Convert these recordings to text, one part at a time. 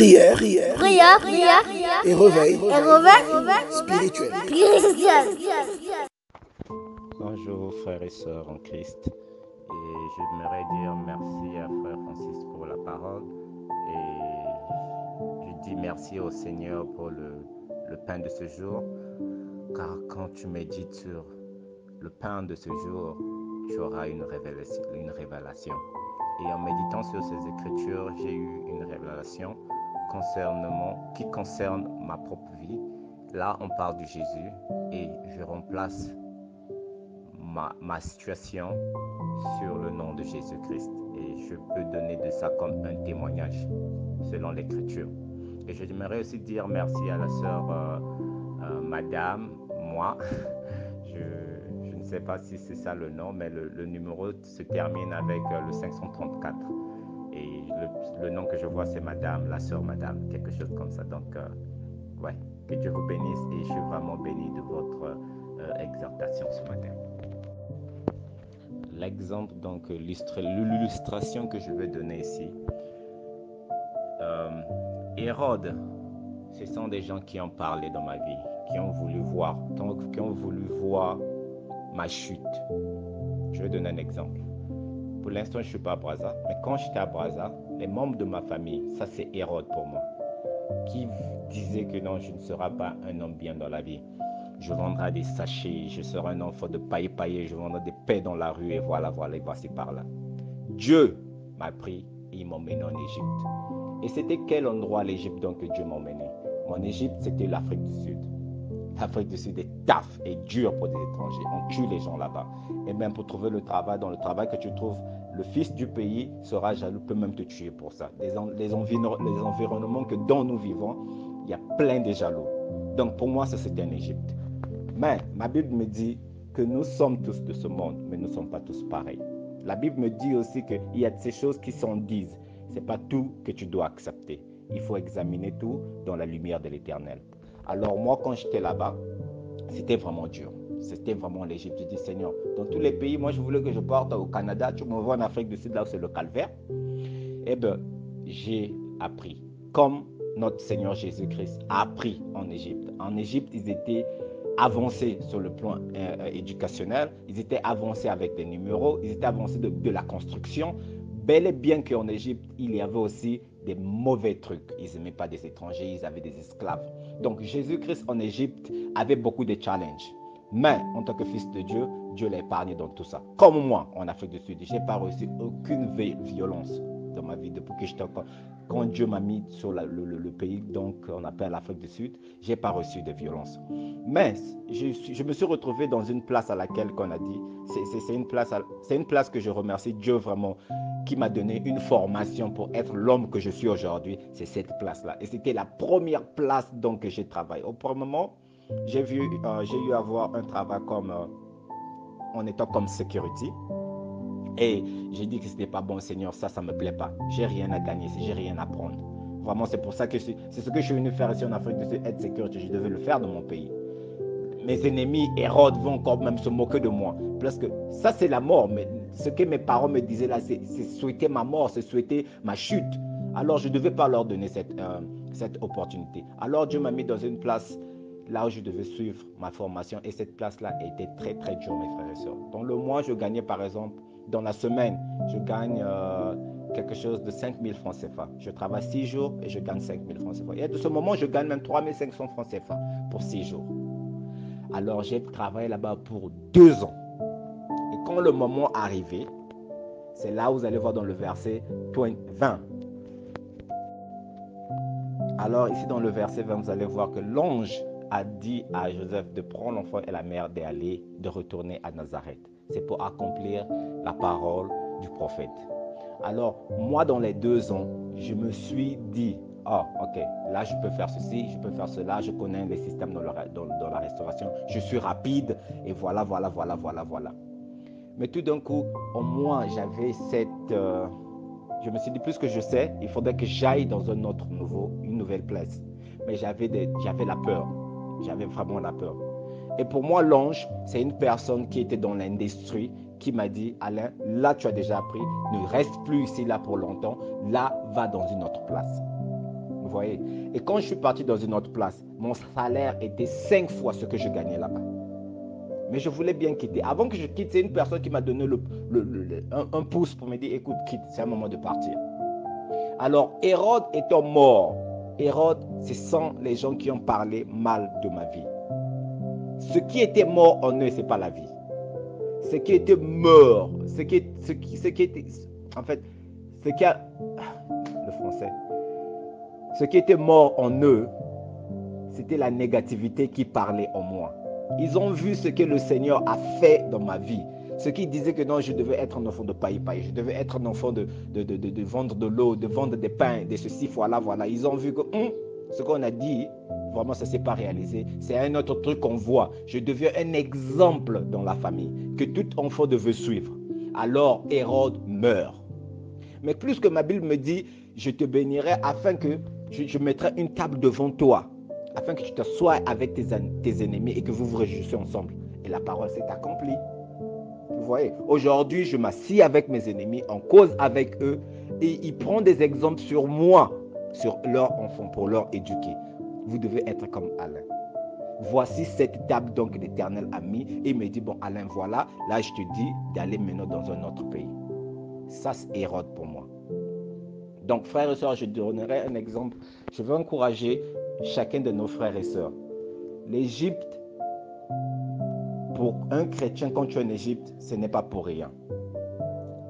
prière et réveil spirituel. Bonjour frères et sœurs en Christ, et j'aimerais dire merci à frère Francis pour la parole, et je dis merci au Seigneur pour le pain de ce jour, car quand tu médites sur le pain de ce jour, tu auras une révélation. Et en méditant sur ces écritures, j'ai eu une révélation qui concerne ma propre vie. Là, on parle de Jésus et je remplace ma situation sur le nom de Jésus-Christ. Et je peux donner de ça comme un témoignage selon l'écriture. Et j'aimerais aussi dire merci à la sœur Madame, moi. Je ne sais pas si c'est ça le nom, mais le numéro se termine avec le 534. Et le nom que je vois, c'est Madame, la sœur Madame, quelque chose comme ça. Donc, ouais, que Dieu vous bénisse et je suis vraiment béni de votre exhortation ce matin. L'exemple, donc, l'illustration que je vais donner ici. Hérode, ce sont des gens qui ont parlé dans ma vie, qui ont voulu voir ma chute. Je vais donner un exemple. Pour l'instant, je ne suis pas à Brazza, mais quand j'étais à Brazza, les membres de ma famille, ça c'est Hérode pour moi, qui disait que non, je ne serai pas un homme bien dans la vie. Je vendrai des sachets, je serai un enfant de paille, je vendrai des paix dans la rue et voilà, et voici par là. Dieu m'a pris et il m'a emmené en Égypte. Et c'était quel endroit l'Égypte donc que Dieu m'a emmené? Mon Égypte, c'était l'Afrique du Sud. L'Afrique du Sud est taf et dur pour des étrangers. On tue les gens là-bas. Et même pour trouver le travail, dans le travail que tu trouves, le fils du pays sera jaloux, peut même te tuer pour ça. Les environnements que dont nous vivons, il y a plein de jaloux. Donc pour moi, ça c'était en Égypte. Mais ma Bible me dit que nous sommes tous de ce monde, mais nous ne sommes pas tous pareils. La Bible me dit aussi qu'il y a ces choses qui s'en disent. Ce n'est pas tout que tu dois accepter. Il faut examiner tout dans la lumière de l'Éternel. Alors moi, quand j'étais là-bas, c'était vraiment dur. C'était vraiment l'Égypte. Je dis, Seigneur, dans tous les pays, moi je voulais que je parte au Canada, tu m'envoies en Afrique du Sud, là où c'est le calvaire. Eh bien, j'ai appris, comme notre Seigneur Jésus-Christ a appris en Égypte. En Égypte, ils étaient avancés sur le plan éducationnel, ils étaient avancés avec des numéros, ils étaient avancés de la construction. Bel et bien qu'en Égypte, il y avait aussi des mauvais trucs. Ils n'aimaient pas des étrangers, ils avaient des esclaves. Donc Jésus-Christ en Égypte avait beaucoup de challenges. Mais en tant que fils de Dieu, Dieu l'a épargné dans tout ça. Comme moi, en Afrique du Sud, je n'ai pas reçu aucune violence dans ma vie depuis que j'étais encore. Quand Dieu m'a mis sur le pays, donc on appelle l'Afrique du Sud, je n'ai pas reçu de violence. Mais je me suis retrouvé dans une place à laquelle, qu'on a dit, c'est une place que je remercie Dieu vraiment, qui mà donné une formation pour être l'homme que je suis aujourd'hui. C'est cette place-là. Et c'était la première place donc, que j'ai travaillé. Au premier moment, j'ai eu à avoir un travail en étant comme security. Et j'ai dit que ce n'était pas bon, Seigneur, ça ne me plaît pas. J'ai rien à gagner, j'ai rien à prendre. Vraiment, c'est pour ça que c'est ce que je suis venu faire ici en Afrique du Sud, être security. Je devais le faire dans mon pays. Mes ennemis, Hérode, vont encore même se moquer de moi. Parce que ça, c'est la mort. Mais ce que mes parents me disaient là, c'est souhaiter ma mort, c'est souhaiter ma chute. Alors, je ne devais pas leur donner cette opportunité. Alors, Dieu m'a mis dans une place là où je devais suivre ma formation. Et cette place-là était très, très dure, mes frères et sœurs. Dans le mois, je gagnais, par exemple, dans la semaine, je gagne quelque chose de 5 000 francs CFA. Je travaille 6 jours et je gagne 5 000 francs CFA. Et de ce moment, je gagne même 3 500 francs CFA pour 6 jours. Alors, j'ai travaillé là-bas pour 2 ans. Et quand le moment arrivé, c'est là où vous allez voir dans le verset 20. Alors, ici dans le verset 20, vous allez voir que l'ange a dit à Joseph de prendre l'enfant et la mère de retourner à Nazareth. C'est pour accomplir la parole du prophète. Alors, moi, dans les 2 ans, je me suis dit, ok, là, je peux faire ceci, je peux faire cela, je connais les systèmes dans la restauration, je suis rapide, et voilà. Mais tout d'un coup, au moins, j'avais je me suis dit, plus que je sais, il faudrait que j'aille dans une nouvelle place. Mais j'avais la peur. J'avais vraiment la peur. Et pour moi, l'ange, c'est une personne qui était dans l'industrie, qui m'a dit, Alain, là, tu as déjà appris, ne reste plus ici là pour longtemps, là, va dans une autre place. Vous voyez? Et quand je suis parti dans une autre place, mon salaire était 5 fois ce que je gagnais là-bas. Mais je voulais bien quitter. Avant que je quitte, c'est une personne qui m'a donné un pouce pour me dire, écoute, quitte, c'est un moment de partir. Alors, Hérode étant mort, Hérode, ce sont les gens qui ont parlé mal de ma vie. Ce qui était mort en eux, ce n'est pas la vie. Ce qui était mort, ce qui était, en fait, ce qui a, le français, ce qui était mort en eux, c'était la négativité qui parlait en moi. Ils ont vu ce que le Seigneur a fait dans ma vie. Ce qui disait que non, je devais être un enfant de paille-paille, je devais être un enfant de vendre de l'eau, de vendre des pains, de ceci, voilà. Ils ont vu que ce qu'on a dit, vraiment, ça ne s'est pas réalisé. C'est un autre truc qu'on voit. Je deviens un exemple dans la famille que tout enfant devait suivre. Alors, Hérode meurt. Mais plus que ma Bible me dit, je te bénirai afin que je mettrai une table devant toi, afin que tu t'assoies avec tes ennemis et que vous vous réjouissez ensemble. Et la parole s'est accomplie. Vous voyez, aujourd'hui, je m'assis avec mes ennemis, on cause avec eux et ils prennent des exemples sur moi, sur leurs enfants, pour leur éduquer. Vous devez être comme Alain. Voici cette table donc l'Éternel a mis et il me dit, bon Alain, voilà, là je te dis d'aller maintenant dans un autre pays. Ça, c'est Hérode pour moi. Donc, frères et sœurs, je donnerai un exemple. Je veux encourager chacun de nos frères et sœurs. L'Égypte, pour un chrétien, quand tu es en Égypte, ce n'est pas pour rien.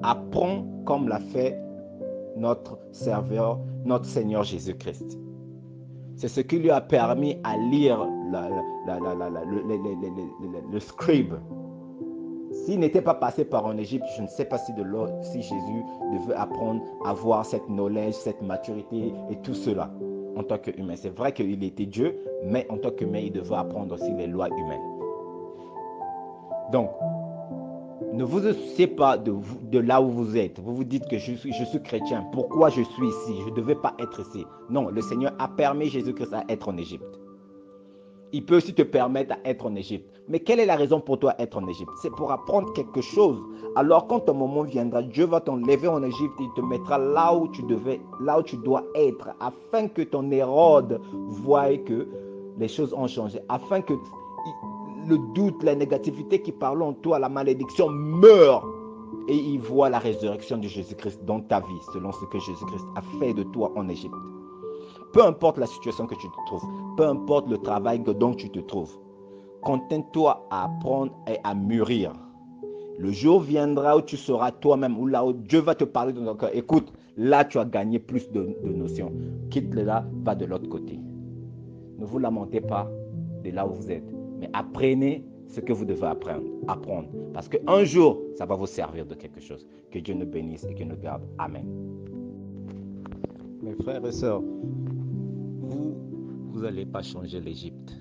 Apprends comme l'a fait notre serveur, notre Seigneur Jésus-Christ. C'est ce qui lui a permis à lire le scribe. S'il n'était pas passé par en Égypte, je ne sais pas si Jésus devait apprendre à avoir cette knowledge, cette maturité et tout cela en tant qu'humain. C'est vrai qu'il était Dieu, mais en tant qu'humain, il devait apprendre aussi les lois humaines. Donc, ne vous souciez pas de là où vous êtes. Vous vous dites que je suis chrétien. Pourquoi je suis ici? Je ne devais pas être ici. Non, le Seigneur a permis Jésus-Christ à être en Égypte. Il peut aussi te permettre d'être en Égypte. Mais quelle est la raison pour toi d'être en Égypte? C'est pour apprendre quelque chose. Alors quand ton moment viendra, Dieu va t'enlever en Égypte et il te mettra là où tu dois être, afin que ton Hérode voie que les choses ont changé, afin que le doute, la négativité qui parle en toi, la malédiction meure et il voit la résurrection de Jésus-Christ dans ta vie, selon ce que Jésus-Christ a fait de toi en Égypte. Peu importe la situation que tu te trouves, peu importe le travail dont tu te trouves, contente-toi à apprendre et à mûrir. Le jour viendra où tu seras toi-même, où là où Dieu va te parler dans ton cœur. Écoute, là tu as gagné plus de notions. Quitte-le là, va de l'autre côté. Ne vous lamentez pas de là où vous êtes, mais apprenez ce que vous devez apprendre. Parce qu'un jour, ça va vous servir de quelque chose. Que Dieu nous bénisse et qu'il nous garde. Amen. Mes frères et sœurs, vous n'allez pas changer l'Égypte.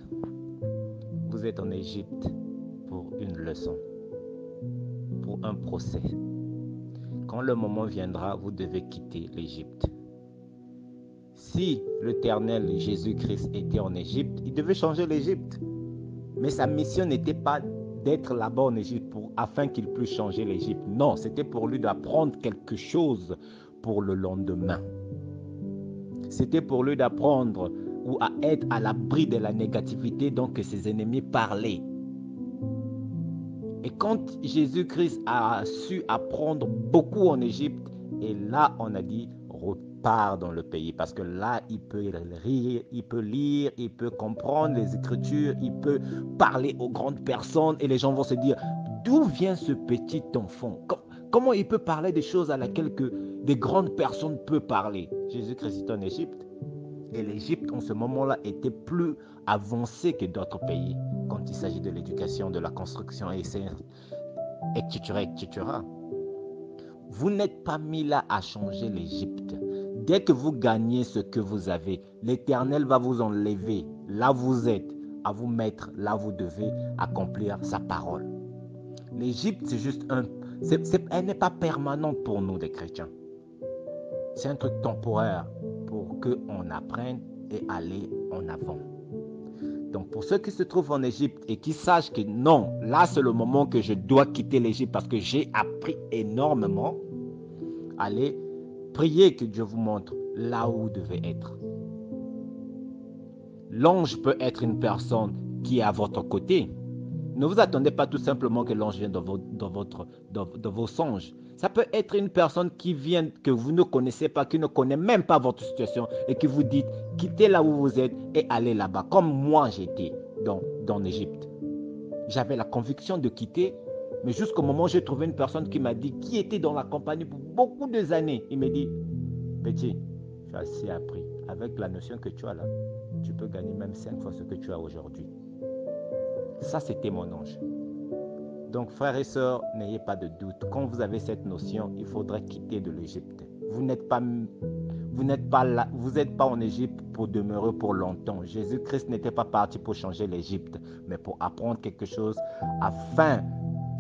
Vous êtes en Égypte pour une leçon, pour un procès. Quand le moment viendra, vous devez quitter l'Égypte. Si l'Éternel Jésus-Christ était en Égypte, il devait changer l'Égypte. Mais sa mission n'était pas d'être là-bas en Égypte afin qu'il puisse changer l'Égypte. Non, c'était pour lui d'apprendre quelque chose pour le lendemain. C'était pour lui d'apprendre ou à être à l'abri de la négativité dont que ses ennemis parlaient. Et quand Jésus-Christ a su apprendre beaucoup en Égypte, et là on a dit repart dans le pays, parce que là il peut rire, il peut lire, il peut comprendre les Écritures, il peut parler aux grandes personnes et les gens vont se dire d'où vient ce petit enfant? Comment il peut parler des choses à laquelle que des grandes personnes peuvent parler? Jésus-Christ est en Égypte. Et l'Égypte, en ce moment-là, était plus avancée que d'autres pays quand il s'agit de l'éducation, de la construction, etc. Vous n'êtes pas mis là à changer l'Égypte. Dès que vous gagnez ce que vous avez, l'Éternel va vous enlever là où vous êtes, à vous mettre là où vous devez accomplir sa parole. L'Égypte, c'est juste elle n'est pas permanente pour nous, les chrétiens. C'est un truc temporaire pour qu'on apprenne et aller en avant. Donc pour ceux qui se trouvent en Égypte et qui sachent que non, là c'est le moment que je dois quitter l'Égypte parce que j'ai appris énormément, allez prier que Dieu vous montre là où vous devez être. L'ange peut être une personne qui est à votre côté. Ne vous attendez pas tout simplement que l'ange vienne dans vos songes. Ça peut être une personne qui vient, que vous ne connaissez pas, qui ne connaît même pas votre situation et qui vous dit, quittez là où vous êtes et allez là-bas. Comme moi j'étais dans l'Égypte. J'avais la conviction de quitter, mais jusqu'au moment où j'ai trouvé une personne qui m'a dit, qui était dans la compagnie pour beaucoup d'années. Il m'a dit, petit, tu as assez appris. Avec la notion que tu as là, tu peux gagner même 5 fois ce que tu as aujourd'hui. Ça, c'était mon ange. Donc, frères et sœurs, n'ayez pas de doute. Quand vous avez cette notion, il faudrait quitter de l'Égypte. Vous n'êtes pas là, vous n'êtes pas en Égypte pour demeurer pour longtemps. Jésus-Christ n'était pas parti pour changer l'Égypte, mais pour apprendre quelque chose afin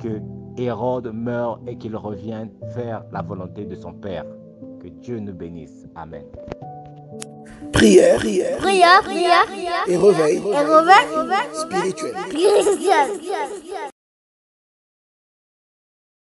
que Hérode meure et qu'il revienne faire la volonté de son Père. Que Dieu nous bénisse. Amen. Prière Prière et réveil spirituel. spirituel.